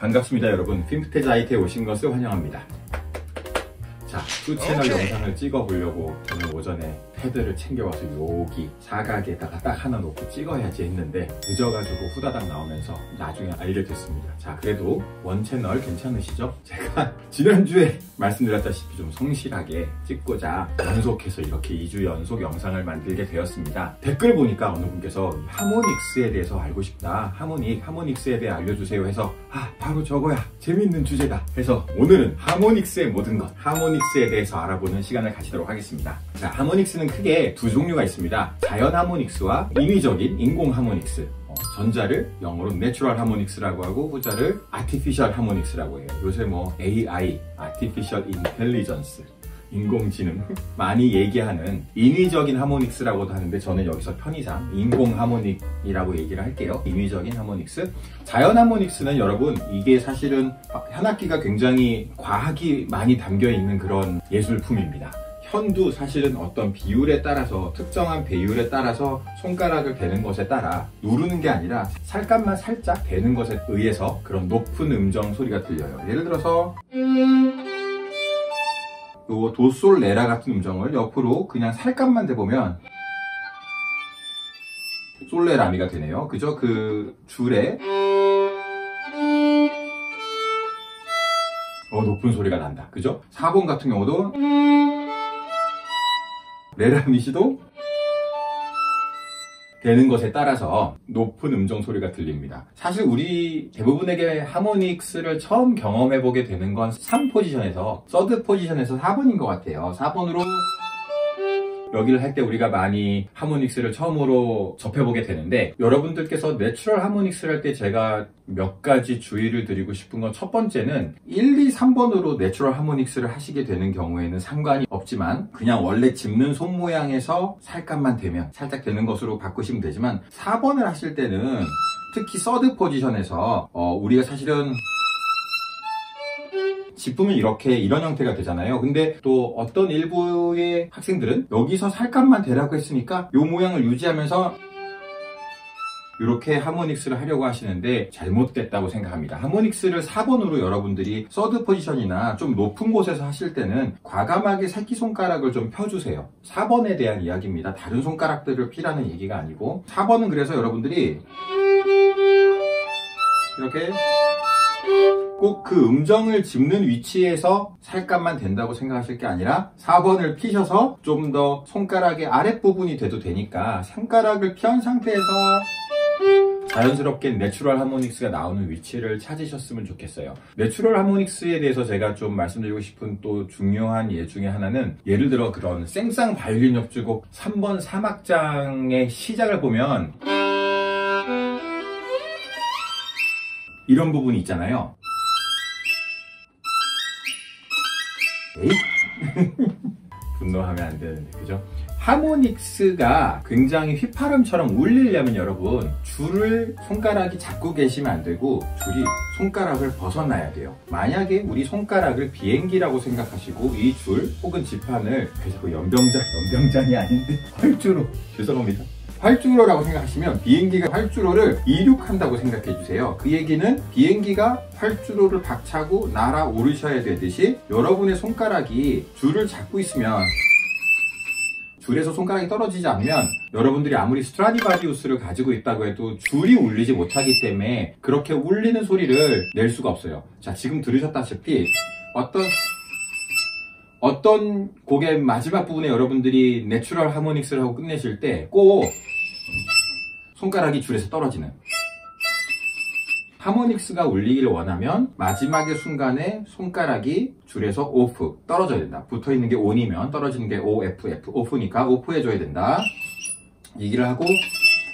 반갑습니다 여러분. 핀프테자이트에 오신 것을 환영합니다. 자, 2채널 영상을 찍어보려고 오늘 오전에 패드를 챙겨와서 여기 사각에다가 딱 하나 놓고 찍어야지 했는데 늦어가지고 후다닥 나오면서 나중에 알게 됐습니다. 자, 그래도 원채널 괜찮으시죠? 제가 지난주에 말씀드렸다시피 좀 성실하게 찍고자 연속해서 이렇게 2주 연속 영상을 만들게 되었습니다. 댓글 보니까 어느 분께서 하모닉스에 대해서 알고 싶다, 하모닉스에 대해 알려주세요 해서 바로 저거야, 재밌는 주제다 해서 오늘은 하모닉스의 모든 것, 하모닉스에 대해서 알아보는 시간을 가지도록 하겠습니다. 자, 하모닉스는 크게 두 종류가 있습니다. 자연 하모닉스와 인위적인 인공 하모닉스. 전자를 영어로 내추럴 하모닉스라고 하고 후자를 아티피셜 하모닉스라고 해요. 요새 뭐 AI, 아티피셜 인텔리전스, 인공지능 많이 얘기하는 인위적인 하모닉스라고도 하는데 저는 여기서 편의상 인공 하모닉이라고 얘기를 할게요. 인위적인 하모닉스. 자연 하모닉스는 여러분 이게 사실은 한 학기가 굉장히 과학이 많이 담겨 있는 그런 예술품입니다. 현도 사실은 어떤 비율에 따라서, 특정한 배율에 따라서 손가락을 대는 것에 따라 누르는 게 아니라 살갗만 살짝 대는 것에 의해서 그런 높은 음정 소리가 들려요. 예를 들어서 요 도솔레라 같은 음정을 옆으로 그냥 살갗만 대보면 솔레라미가 되네요. 그죠? 그 줄에 높은 소리가 난다. 그죠? 4번 같은 경우도 레라미시도 되는 것에 따라서 높은 음정 소리가 들립니다. 사실 우리 대부분에게 하모닉스를 처음 경험해보게 되는 건 3포지션에서, 서드 포지션에서 4번인 것 같아요. 4번으로 여기를 할 때 우리가 많이 하모닉스를 처음으로 접해보게 되는데, 여러분들께서 내추럴 하모닉스를 할 때 제가 몇 가지 주의를 드리고 싶은 건, 첫 번째는 1, 2, 3번으로 내추럴 하모닉스를 하시게 되는 경우에는 상관이 없지만 그냥 원래 짚는 손 모양에서 살짝만 대면 살짝 되는 것으로 바꾸시면 되지만, 4번을 하실 때는 특히 서드 포지션에서 우리가 사실은 짚으면 이렇게 이런 형태가 되잖아요. 근데 또 어떤 일부의 학생들은 여기서 살짝만 대라고 했으니까 이 모양을 유지하면서 이렇게 하모닉스를 하려고 하시는데 잘못됐다고 생각합니다. 하모닉스를 4번으로 여러분들이 서드 포지션이나 좀 높은 곳에서 하실 때는 과감하게 새끼손가락을 좀 펴주세요. 4번에 대한 이야기입니다. 다른 손가락들을 피라는 얘기가 아니고, 4번은 그래서 여러분들이 이렇게 꼭 그 음정을 짚는 위치에서 살짝만 된다고 생각하실 게 아니라 4번을 피셔서 좀 더 손가락의 아랫부분이 돼도 되니까 손가락을 편 상태에서 자연스럽게 내추럴 하모닉스가 나오는 위치를 찾으셨으면 좋겠어요. 내추럴 하모닉스에 대해서 제가 좀 말씀드리고 싶은 또 중요한 예 중에 하나는, 예를 들어 그런 생쌍 바이올린 협주곡 3번 3악장의 시작을 보면 이런 부분이 있잖아요. 분노하면 안 되는데, 그죠? 하모닉스가 굉장히 휘파람처럼 울리려면 여러분 줄을 손가락이 잡고 계시면 안 되고 줄이 손가락을 벗어나야 돼요. 만약에 우리 손가락을 비행기라고 생각하시고 이 줄 혹은 지판을, 자꾸 연병장이 아닌데 활주로, 죄송합니다, 활주로라고 생각하시면 비행기가 활주로를 이륙한다고 생각해 주세요. 그 얘기는 비행기가 활주로를 박차고 날아오르셔야 되듯이 여러분의 손가락이 줄을 잡고 있으면, 줄에서 손가락이 떨어지지 않으면 여러분들이 아무리 스트라디바리우스를 가지고 있다고 해도 줄이 울리지 못하기 때문에 그렇게 울리는 소리를 낼 수가 없어요. 자, 지금 들으셨다시피 어떤 곡의 마지막 부분에 여러분들이 내추럴 하모닉스를 하고 끝내실 때 꼭 손가락이 줄에서 떨어지는, 하모닉스가 울리기를 원하면 마지막의 순간에 손가락이 줄에서 오프, 떨어져야 된다. 붙어있는 게 온이면 떨어지는 게 OF, 오프니까 오프 해줘야 된다 얘기를 하고,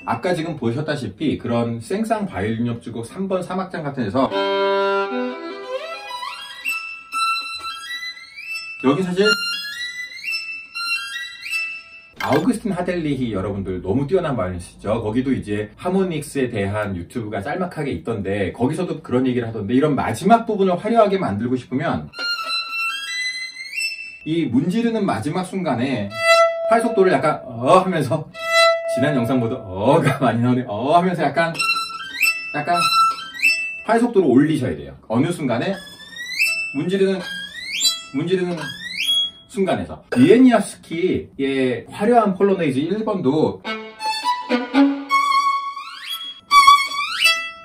아까 지금 보셨다시피 그런 생쌍 바이올린 협주곡 3번 3악장 같은 데서 여기 사실 아우구스틴 하델리히 여러분들 너무 뛰어난 바이올리니스트죠. 거기도 이제 하모닉스에 대한 유튜브가 짤막하게 있던데 거기서도 그런 얘기를 하던데, 이런 마지막 부분을 화려하게 만들고 싶으면 이 문지르는 마지막 순간에 팔 속도를 약간 하면서, 지난 영상보다 가 많이 나오네, 하면서 약간 활속도를 올리셔야 돼요. 어느 순간에 문지르는 순간에서. 비에니아스키의 화려한 폴로네이즈 1번도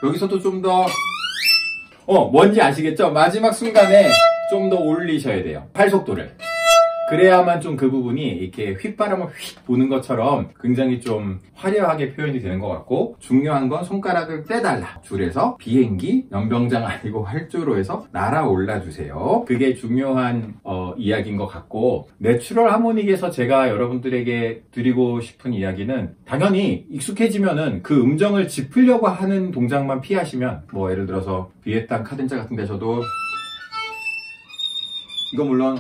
여기서도 좀 더 뭔지 아시겠죠? 마지막 순간에 좀 더 올리셔야 돼요. 활속도를. 그래야만 좀 그 부분이 이렇게 휘바람을 휙 부는 것처럼 굉장히 좀 화려하게 표현이 되는 것 같고, 중요한 건 손가락을 떼달라. 줄에서 비행기, 연병장 아니고 활주로 해서 날아올라 주세요. 그게 중요한 이야기인 것 같고, 내추럴 하모닉에서 제가 여러분들에게 드리고 싶은 이야기는, 당연히 익숙해지면은 그 음정을 짚으려고 하는 동작만 피하시면, 뭐 예를 들어서 비에탄 카덴자 같은 데서도, 이건 물론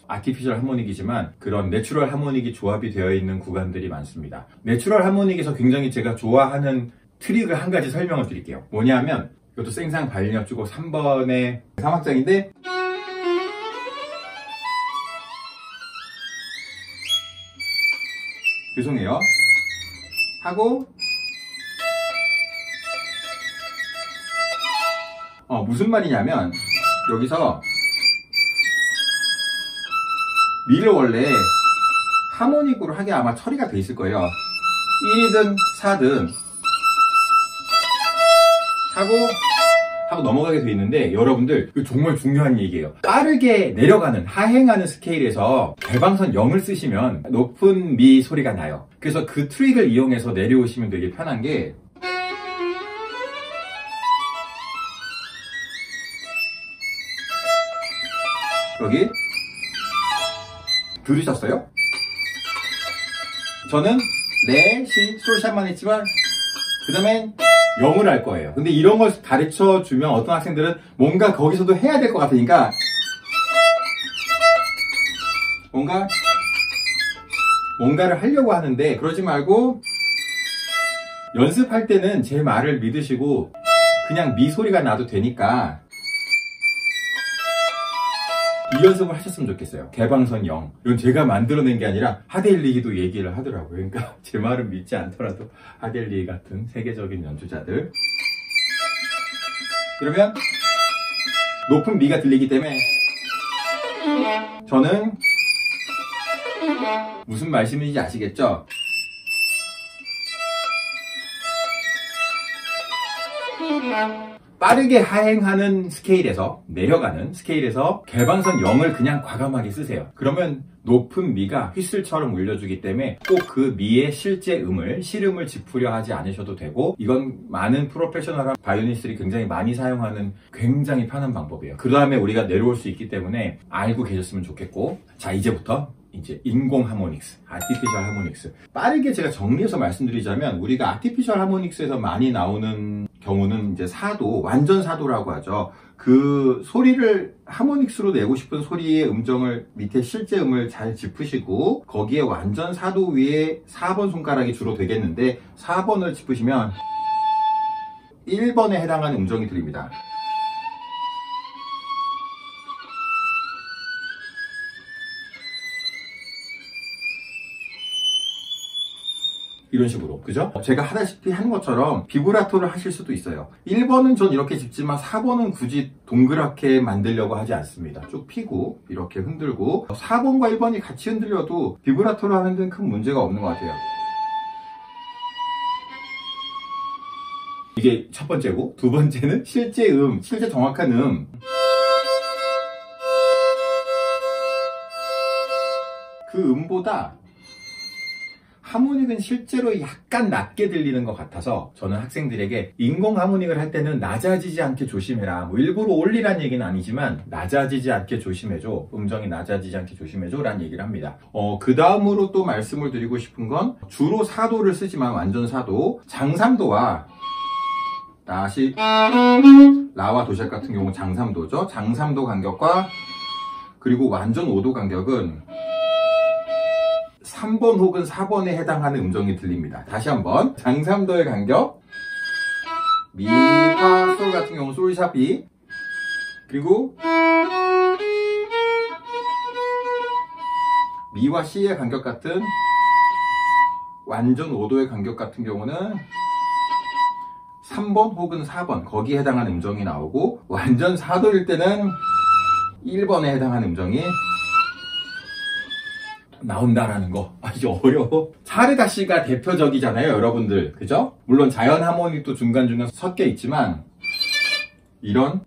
아티피셜 하모닉이지만 그런 내추럴 하모닉이 조합이 되어 있는 구간들이 많습니다. 내추럴 하모닉에서 굉장히 제가 좋아하는 트릭을 한 가지 설명을 드릴게요. 뭐냐면, 이것도 생상 바이올린 주고 3번의 3악장인데, 죄송해요. 하고 무슨 말이냐면, 여기서 미를 원래 하모닉으로 하게 아마 처리가 돼 있을 거예요. 1이든 4든 하고 넘어가게 돼 있는데, 여러분들 이거 정말 중요한 얘기예요. 빠르게 내려가는, 하행하는 스케일에서 개방선 0을 쓰시면 높은 미 소리가 나요. 그래서 그 트릭을 이용해서 내려오시면 되게 편한 게, 여기 들으셨어요? 저는 레, 시, 솔샷만 했지만 그 다음엔 0을 할 거예요. 근데 이런 걸 가르쳐 주면 어떤 학생들은 뭔가 거기서도 해야 될 것 같으니까 뭔가를 하려고 하는데, 그러지 말고 연습할 때는 제 말을 믿으시고 그냥 미 소리가 나도 되니까 이 연습을 하셨으면 좋겠어요. 개방선 0. 이건 제가 만들어낸 게 아니라 하델리히도 얘기를 하더라고요. 그러니까 제 말은 믿지 않더라도 하델리히 같은 세계적인 연주자들. 그러면 높은 미가 들리기 때문에 저는 무슨 말씀인지 아시겠죠? 빠르게 하행하는 스케일에서, 내려가는 스케일에서 개방선 0을 그냥 과감하게 쓰세요. 그러면 높은 미가 휘슬처럼 울려주기 때문에 꼭 그 미의 실제 실음을 짚으려 하지 않으셔도 되고, 이건 많은 프로페셔널한 바이올리니스트들이 굉장히 많이 사용하는 굉장히 편한 방법이에요. 그 다음에 우리가 내려올 수 있기 때문에 알고 계셨으면 좋겠고, 자, 이제부터 이제 인공 하모닉스, 아티피셜 하모닉스. 빠르게 제가 정리해서 말씀드리자면, 우리가 아티피셜 하모닉스에서 많이 나오는 경우는 이제 사도, 완전 사도라고 하죠. 그 소리를 하모닉스로 내고 싶은 소리의 음정을 밑에 실제 음을 잘 짚으시고, 거기에 완전 사도 위에 4번 손가락이 주로 되겠는데, 4번을 짚으시면 1번에 해당하는 음정이 들립니다. 이런 식으로, 그죠? 제가 하다시피 하는 것처럼 비브라토를 하실 수도 있어요. 1번은 전 이렇게 짚지만 4번은 굳이 동그랗게 만들려고 하지 않습니다. 쭉 피고 이렇게 흔들고, 4번과 1번이 같이 흔들려도 비브라토를 하는 데는 큰 문제가 없는 것 같아요. 이게 첫 번째고, 두 번째는 실제 정확한 그 음보다 하모닉은 실제로 약간 낮게 들리는 것 같아서, 저는 학생들에게 인공 하모닉을 할 때는 낮아지지 않게 조심해라. 뭐 일부러 올리란 얘기는 아니지만 낮아지지 않게 조심해줘. 음정이 낮아지지 않게 조심해줘 라는 얘기를 합니다. 그 다음으로 또 말씀을 드리고 싶은 건, 주로 사도를 쓰지만 완전 사도, 장삼도와 다시 라와 도시락 같은 경우 장삼도죠. 장삼도 간격과 그리고 완전 5도 간격은 3번 혹은 4번에 해당하는 음정이 들립니다. 다시 한번, 장삼도의 간격, 미, 파, 솔 같은 경우 솔, 샤, 비, 그리고 미와 시의 간격 같은 완전 5도의 간격 같은 경우는 3번 혹은 4번 거기에 해당하는 음정이 나오고, 완전 사도일 때는 1번에 해당하는 음정이 나온다라는 거. 이게 어려워. 차르다시가 대표적이잖아요, 여러분들. 그죠? 물론 자연 하모닉도 중간중간 섞여 있지만, 이런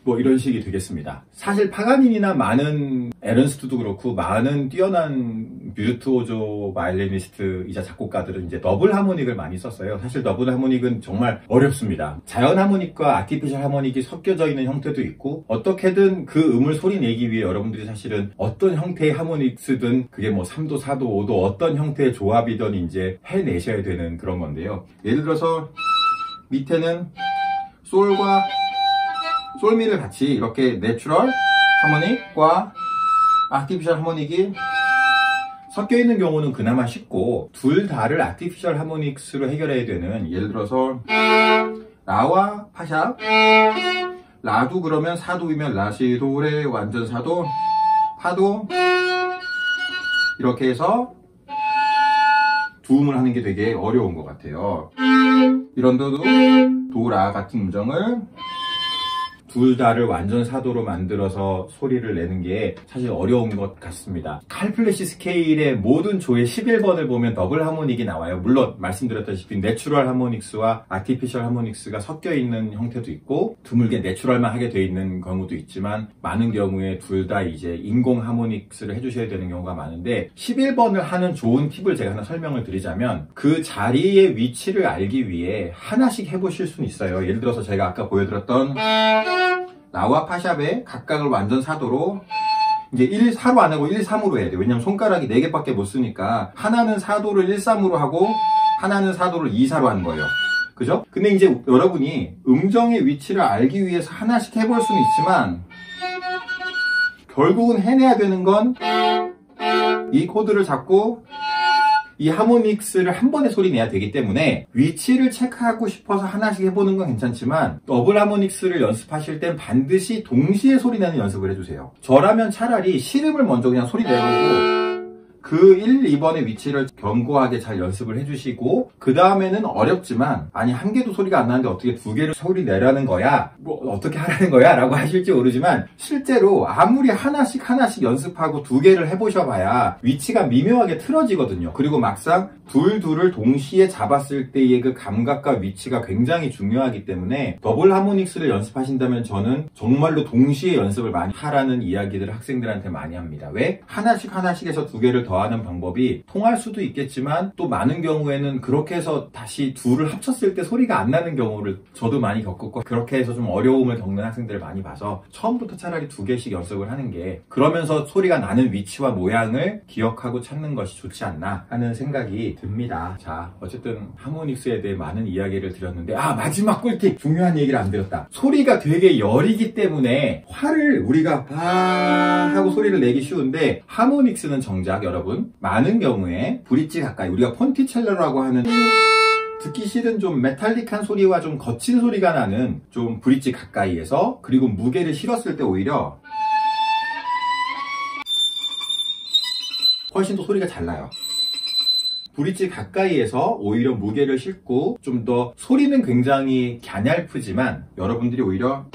뭐 이런 식이 되겠습니다. 사실 파가니니나 많은 에른스트도 그렇고 많은 뛰어난 비르투오조 바이올리니스트이자 작곡가들은 이제 더블 하모닉을 많이 썼어요. 사실 더블 하모닉은 정말 어렵습니다. 자연 하모닉과 아티피셜 하모닉이 섞여져 있는 형태도 있고, 어떻게든 그 음을 소리 내기 위해 여러분들이 사실은 어떤 형태의 하모닉 쓰든 그게 뭐 3도, 4도, 5도 어떤 형태의 조합이든 이제 해내셔야 되는 그런 건데요. 예를 들어서 밑에는 솔과 솔미를 같이 이렇게 내추럴 하모닉과 아티피셜 하모닉이 섞여 있는 경우는 그나마 쉽고, 둘 다를 아티피셜 하모닉스로 해결해야 되는, 예를 들어서 라와 파샵, 라도 그러면 사도이면 라시 도레 완전 사도, 파도 이렇게 해서 두음을 하는 게 되게 어려운 것 같아요. 이런 데도 도라 같은 음정을 둘 다를 완전 사도로 만들어서 소리를 내는 게 사실 어려운 것 같습니다. 칼플래시 스케일의 모든 조의 11번을 보면 더블 하모닉이 나와요. 물론 말씀드렸다시피 내추럴 하모닉스와 아티피셜 하모닉스가 섞여 있는 형태도 있고, 드물게 내추럴만 하게 돼 있는 경우도 있지만, 많은 경우에 둘 다 이제 인공 하모닉스를 해주셔야 되는 경우가 많은데, 11번을 하는 좋은 팁을 제가 하나 설명을 드리자면, 그 자리의 위치를 알기 위해 하나씩 해보실 수는 있어요. 예를 들어서 제가 아까 보여드렸던 라와 파샵의 각각을 완전 사도로, 이제 1, 4로 안 하고 1, 3으로 해야 돼요. 왜냐면 손가락이 4개밖에 못 쓰니까 하나는 사도를 1, 3으로 하고 하나는 사도를 2, 4로 하는 거예요. 그죠? 근데 이제 여러분이 음정의 위치를 알기 위해서 하나씩 해볼 수는 있지만, 결국은 해내야 되는 건 이 코드를 잡고 이 하모닉스를 한 번에 소리 내야 되기 때문에, 위치를 체크하고 싶어서 하나씩 해보는 건 괜찮지만, 더블 하모닉스를 연습하실 땐 반드시 동시에 소리 내는 연습을 해주세요. 저라면 차라리 시름을 먼저 그냥 소리 내보고 그 1, 2번의 위치를 견고하게 잘 연습을 해주시고, 그 다음에는 어렵지만, 아니 한 개도 소리가 안 나는데 어떻게 두 개를 소리 내라는 거야? 뭐 어떻게 하라는 거야? 라고 하실지 모르지만, 실제로 아무리 하나씩 연습하고 두 개를 해보셔봐야 위치가 미묘하게 틀어지거든요. 그리고 막상 둘을 동시에 잡았을 때의 그 감각과 위치가 굉장히 중요하기 때문에, 더블 하모닉스를 연습하신다면 저는 정말로 동시에 연습을 많이 하라는 이야기들을 학생들한테 많이 합니다. 왜? 하나씩 해서 두 개를 더하는 방법이 통할 수도 있겠지만, 또 많은 경우에는 그렇게 해서 다시 둘을 합쳤을 때 소리가 안 나는 경우를 저도 많이 겪었고, 그렇게 해서 좀 어려움을 겪는 학생들을 많이 봐서 처음부터 차라리 두 개씩 연습을 하는 게, 그러면서 소리가 나는 위치와 모양을 기억하고 찾는 것이 좋지 않나 하는 생각이 듭니다. 자, 어쨌든 하모닉스에 대해 많은 이야기를 드렸는데, 마지막 꿀팁! 중요한 얘기를 안 드렸다. 소리가 되게 열이기 때문에 화를 우리가 하고 소리를 내기 쉬운데, 하모닉스는 정작 여러분 많은 경우에 브릿지 가까이, 우리가 폰티첼로라고 하는 듣기 싫은 좀 메탈릭한 소리와 좀 거친 소리가 나는 좀 브릿지 가까이에서, 그리고 무게를 실었을 때 오히려 훨씬 더 소리가 잘 나요. 브릿지 가까이에서 오히려 무게를 싣고 좀 더 소리는 굉장히 갸냘프지만, 여러분들이 오히려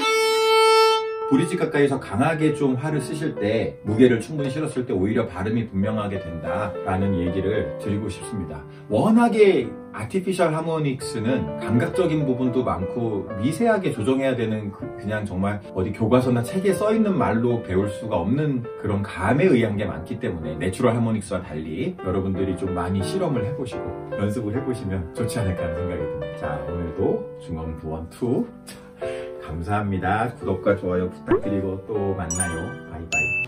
브릿지 가까이서 강하게 좀 화를 쓰실 때, 무게를 충분히 실었을 때 오히려 발음이 분명하게 된다라는 얘기를 드리고 싶습니다. 워낙에 아티피셜 하모닉스는 감각적인 부분도 많고 미세하게 조정해야 되는, 그냥 정말 어디 교과서나 책에 써있는 말로 배울 수가 없는 그런 감에 의한 게 많기 때문에, 내추럴 하모닉스와 달리 여러분들이 좀 많이 실험을 해보시고 연습을 해보시면 좋지 않을까 하는 생각이 듭니다. 자, 오늘도 중앙부 1, 2 감사합니다. 구독과 좋아요 부탁드리고 또 만나요. 바이바이.